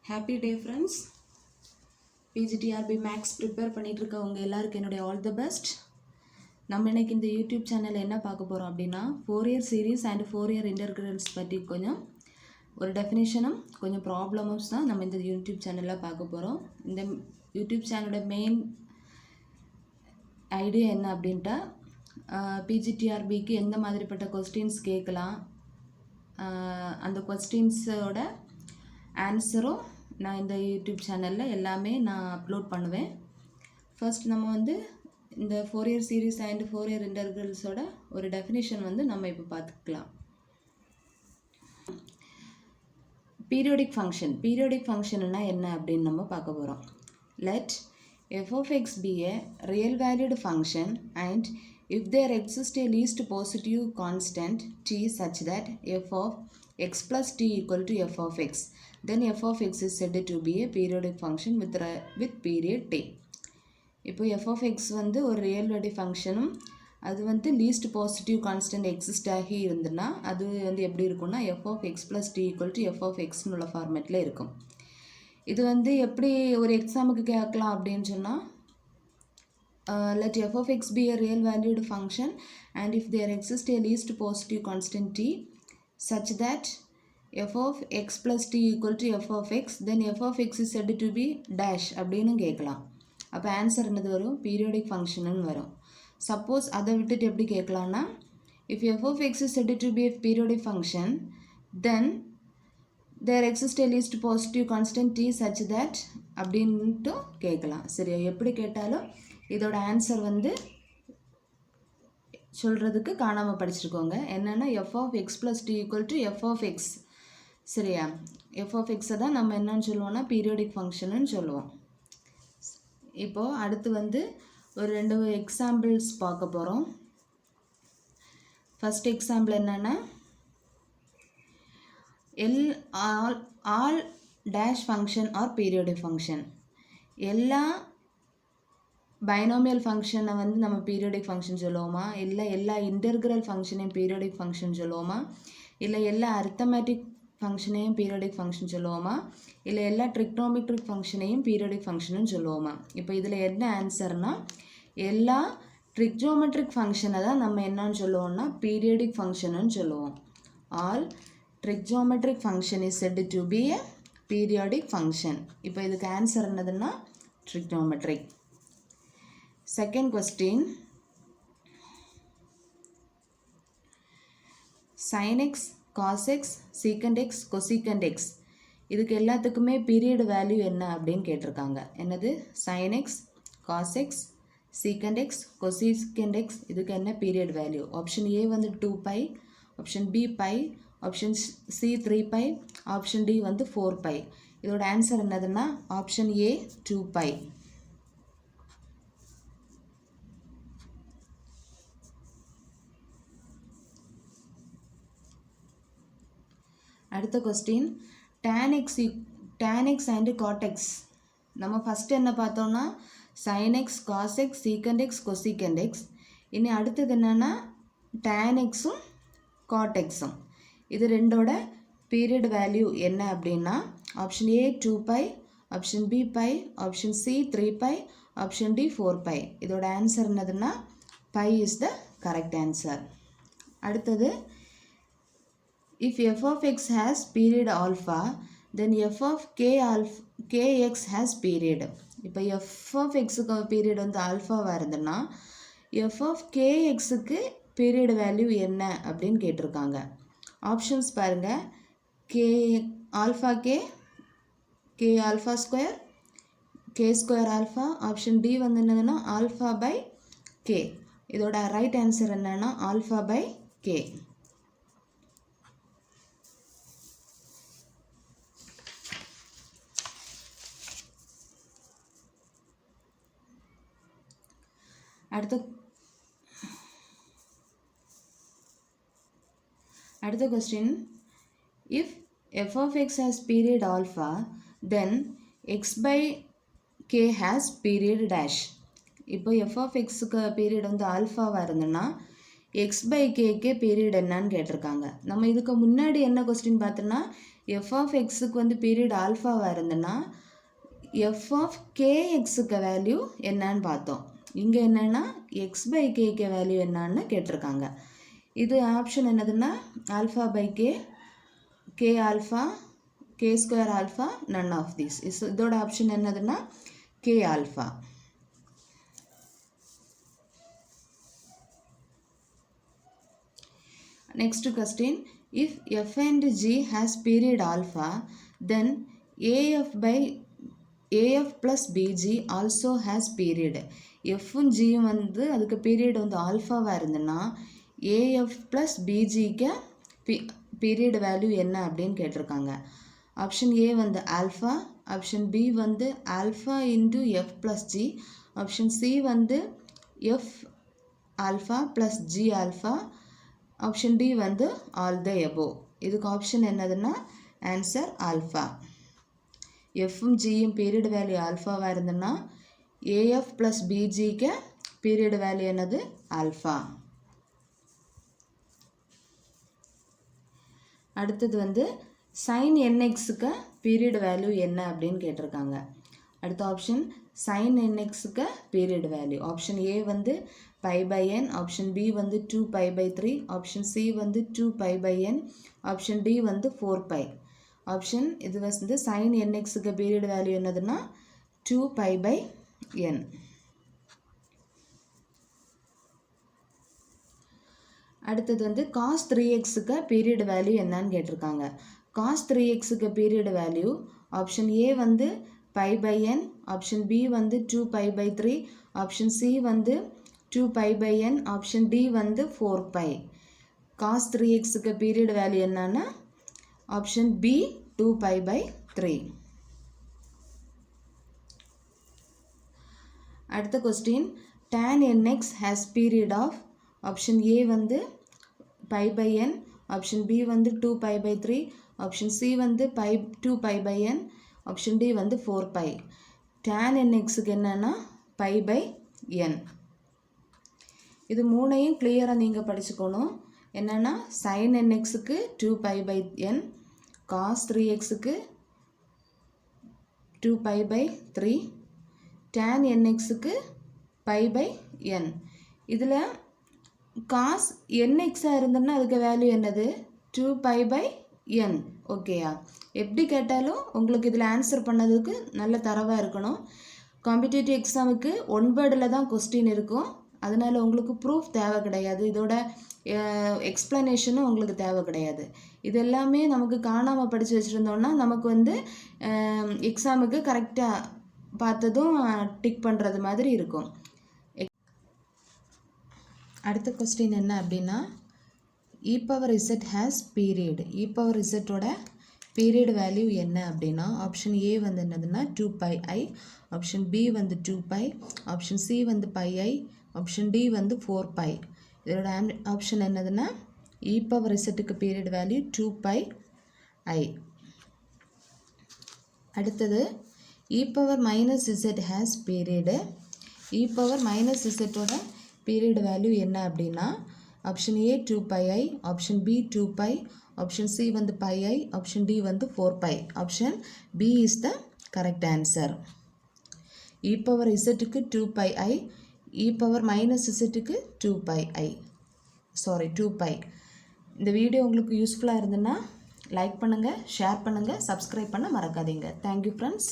Happy day friends. PGTRB maths prepare பண்ணிகிட்டு இருக்கவங்க எல்லாருக்கும் என்னுடைய ஆல் தி பெஸ்ட். நம்ம இன்னைக்கு இந்த யூடியூப் சேனலில் என்ன பார்க்க போகிறோம் அப்படின்னா 4 இயர் சீரீஸ் அண்ட் 4 இயர் இன்டர்கிரல்ஸ் பற்றி கொஞ்சம் ஒரு டெஃபினேஷனும் கொஞ்சம் ப்ராப்ளம்ஸ் தான் நம்ம இந்த யூடியூப் சேனலில் பார்க்க போகிறோம். இந்த யூடியூப் சேனலோட மெயின் ஐடியா என்ன அப்படின்ட்டா பிஜிடிஆர்பிக்கு எந்த மாதிரிப்பட்ட கொஸ்டின்ஸ் கேட்கலாம், அந்த கொஸ்டின்ஸோட ஆன்சரும் நான் இந்த யூடியூப் சேனலில் எல்லாமே நான் அப்லோட் பண்ணுவேன். ஃபர்ஸ்ட் நம்ம இந்த 4 இயர் சீரீஸ் அண்ட் 4 இயர் இன்டர்கிரல்ஸோட ஒரு டெஃபினேஷன் நம்ம இப்போ பார்த்துக்கலாம். பீரியோடிக் ஃபங்க்ஷன்னா என்ன அப்படின்னு நம்ம பார்க்க போகிறோம். Let f of x be a real valued function and if there exists a least positive constant t such that f of x plus t equal to f of x, then f of x is said to be a periodic function with period t. இப்போ f of x ஒரு real value ஃபங்க்ஷனும் அது least positive constant exist ஆகி இருந்துன்னா அது எப்படி இருக்கும்னா f of x plus t equal to f of x உள்ள ஃபார்மேட்டில் இருக்கும். இது எப்படி ஒரு எக்ஸாமுக்கு கேட்கலாம் அப்படின்னு சொன்னால், let f of x be a real valued function and if there exists a least positive constant t such that f of x plus t equal to f of x, then f of x is said to be dash அப்படின்னு கேட்கலாம். அப்போ answer என்னது வரும்? Periodic ஃபங்க்ஷன்னு வரும். Suppose அதை விட்டுட்டு எப்படி கேட்கலான்னா, if f of x is said to be a periodic function, then there exists a least positive constant t such that அப்படின்ட்டு கேட்கலாம். சரியா? எப்படி கேட்டாலும் இதோட ஆன்சர் சொல்கிறதுக்கு காணாமல் படிச்சிருக்கோங்க. என்னென்னா f of x plus t equal to f of x. சரியா? f of x தான் நம்ம என்னன்னு சொல்லுவோம்னா பீரியோடிக் ஃபங்க்ஷன்னு சொல்லுவோம். இப்போது அடுத்து ஒரு 2 எக்ஸாம்பிள்ஸ் பார்க்க போகிறோம். ஃபஸ்ட் எக்ஸாம்பிள் என்னென்னா, all dash function or periodic function. எல்லா பைனாமியல் ஃபங்க்ஷனை நம்ம பீரியோடிக் ஃபங்க்ஷன் சொல்லுவோமா, இல்லை எல்லா இன்டர்கிரல் ஃபங்க்ஷனையும் பீரியோடிக் ஃபங்க்ஷன் சொல்லுவோமா, இல்லை எல்லா அரித்தமேட்டிக் ஃபங்க்ஷனையும் பீரியோடிக் ஃபங்க்ஷன் சொல்லுவோமா, இல்லை எல்லா ட்ரிக்னோமெட்ரிக் ஃபங்க்ஷனையும் பீரியோடிக் ஃபங்க்ஷனும் சொல்லுவோமா. இப்போ இதில் என்ன ஆன்சர்னால், எல்லா ட்ரிக்னோமெட்ரிக் ஃபங்க்ஷனை தான் நம்ம என்னன்னு சொல்லுவோம்னா பீரியோடிக் ஃபங்க்ஷனுன்னு சொல்லுவோம். All trigonometric function is said to be a periodic function. இப்போ இதுக்கு ஆன்சர் என்னதுன்னா trigonometric. Second question, sin x, cos x, secant x, cosecant x இதுக்கு எல்லாத்துக்குமே பீரியட் வேல்யூ என்ன அப்படின்னு கேட்டிருக்காங்க. என்னது? sin x, cos x, secant x, cosecant x இதுக்கு என்ன period value? Option A 2π, option B π, option C 3π, option D 4π. இதோட answer என்னதுன்னா ஆப்ஷன் ஏ 2π. அடுத்த question, tan x and cot x. நம்ம ஃபஸ்ட்டு என்ன பார்த்தோம்னா sin x, cos x, secant x, cosecant x. இனி அடுத்தது என்னென்னா tan xும் cot xும். இது ரெண்டோட பீரியட் வேல்யூ என்ன அப்படின்னா option A 2π, option B π, option C 3π, option D 4π. இதோட ஆன்சர் என்னதுன்னா π இஸ் த கரெக்ட் ஆன்சர். அடுத்தது, if f of x has period alpha, then f of kx has period. இப்போ f of xக்கு period ஆல்ஃபாவாக இருந்ததுன்னா f of kxக்கு period value என்ன அப்படின்னு கேட்டிருக்காங்க. ஆப்ஷன்ஸ் பாருங்கள், k alpha k alpha square, k square alpha. Option d என்னதுன்னா ஆல்ஃபா பை கே. இதோட ரைட் ஆன்சர் என்னன்னா ஆல்ஃபா பை கே. அடுத்த question, if f of x has period alpha, then x by k has period dash. இப்போ f of xக்கு period ஆல்ஃபாவாக இருந்ததுன்னா X by cake period என்னன்னு கேட்டிருக்காங்க. நம்ம இதுக்கு முன்னாடி என்ன கொஸ்டின் பார்த்தோன்னா எஃப் ஆஃப் எக்ஸுக்கு வந்து பீரியட் ஆல்ஃபாவாக இருந்ததுன்னா எஃப் ஆஃப் கேஎக்ஸுக்கு வேல்யூ என்னன்னு பார்த்தோம். இங்கே என்னென்னா எக்ஸ் பை கேக்கு வேல்யூ என்னான்னு கேட்டிருக்காங்க. இது ஆப்ஷன் என்னதுன்னா alpha by k, k alpha, k square alpha, none of these. இதோட ஆப்ஷன் என்னதுன்னா k alpha. Next question, if f and g has period alpha, then af plus bg also has period. f and g வந்து அதுக்கு period வந்து ஆல்ஃபாவாக இருந்ததுன்னா af plus bgக்கு period value என்ன அப்படின்னு கேட்டிருக்காங்க. ஆப்ஷன் ஏ வந்து ஆல்ஃபா, ஆப்ஷன் பி வந்து alpha into f plus g, option C வந்து f alpha plus g alpha, option D வந்து ஆல் த எபோவ். இதுக்கு ஆப்ஷன் என்னதுன்னா ஆன்சர் ஆல்ஃபா. எஃப்பும் ஜியும் பீரியட் வேல்யூ ஆல்ஃபாவாக இருந்ததுன்னா ஏஎஃப் ப்ளஸ் பிஜிக்கு பீரியட் வேல்யூ என்னது ஆல்ஃபா. அடுத்தது வந்து சைன் என்எக்ஸுக்கு பீரியட் வேல்யூ என்ன அப்படின்னு கேட்டிருக்காங்க. அடுத்த ஆப்ஷன் சைன் என்எக்ஸுக்கு பீரியட் வேல்யூ. ஆப்ஷன் ஏ வந்து pi by n, option B வந்து 2 பை பை 3, ஆப்ஷன் சி வந்து 2 pi by n, option D வந்து 4 பை. ஆப்ஷன் இது வந்து சைன் என்எக்ஸுக்கு பீரியட் வேல்யூ என்னதுன்னா 2 பை பை என். அடுத்தது வந்து காஸ் 3எக்ஸுக்கு பீரியட் வேல்யூ என்னன்னு கேட்டிருக்காங்க. காஸ் 3எக்ஸுக்கு பீரியட் வேல்யூ ஆப்ஷன் ஏ வந்து pi by n, option B வந்து 2 பை பை 3, ஆப்ஷன் சி வந்து 2 pi by n, option D வந்து 4 பை. காஸ் 3எக்ஸுக்கு பீரியட் வேல்யூ என்னன்னா ஆப்ஷன் பி 2 பை பை 3. அடுத்த question tan nx has period of, option A வந்து pi by n, option B வந்து 2 pi by 3, option C வந்து 2 pi by n, option D வந்து 4 by. tan nxக்கு என்னன்னா by by என். இது மூணையும் கிளியராக நீங்கள் படிச்சுக்கணும். என்னென்னா சைன் nxக்கு 2 பை பை என், காஸ் 3xக்கு 2 பை பை 3, tan nxக்கு பை பை என். இதில் காஸ் nxஆக இருந்ததுன்னா அதுக்கு வேல்யூ என்னது 2 பை பை என். ஓகேயா? எப்படி கேட்டாலும் உங்களுக்கு இதில் ஆன்சர் பண்ணதுக்கு நல்ல தரவாக இருக்கணும். காம்படிட்டிவ் எக்ஸாமுக்கு 1 வேர்டில் தான் கொஸ்டின் இருக்கும். அதனால் உங்களுக்கு ப்ரூஃப் தேவை கிடையாது. இதோட எக்ஸ்ப்ளனேஷனும் உங்களுக்கு தேவை கிடையாது. இது எல்லாமே நமக்கு காணாமல் படித்து வச்சுருந்தோன்னா நமக்கு வந்து எக்ஸாமுக்கு கரெக்டாக பார்த்ததும் டிக் பண்ணுறது மாதிரி இருக்கும். அடுத்த கொஸ்டின் என்ன அப்படின்னா e power z has period. E power இசட்டோட பீரியட் வேல்யூ என்ன அப்படின்னா ஆப்ஷன் ஏ வந்து என்னதுன்னா 2 பை ஐ, ஆப்ஷன் பி வந்து 2 பை, ஆப்ஷன் சி வந்து பை ஐ, ஆப்ஷன் டி வந்து 4 பை. இதோட ஆப்ஷன் என்னதுன்னா இ பவர் இசட்டுக்கு பீரியட் வேல்யூ 2 பை ஐ. அடுத்தது e power minus z has period. E power minus இசட்டோட பீரியட் வேல்யூ என்ன அப்படின்னா option A 2 pi i, option B 2 pi, option C வந்து pi i, option D வந்து 4 pi. Option B is the correct answer. E power இசட்டுக்கு 2 pi i, e power minus இசட்டுக்கு 2 pi i, 2 pi. இந்த video உங்களுக்கு யூஸ்ஃபுல்லாக இருந்ததுன்னா like பண்ணுங்கள், share பண்ணுங்கள், சப்ஸ்கிரைப் பண்ண மறக்காதீங்க. Thank you friends.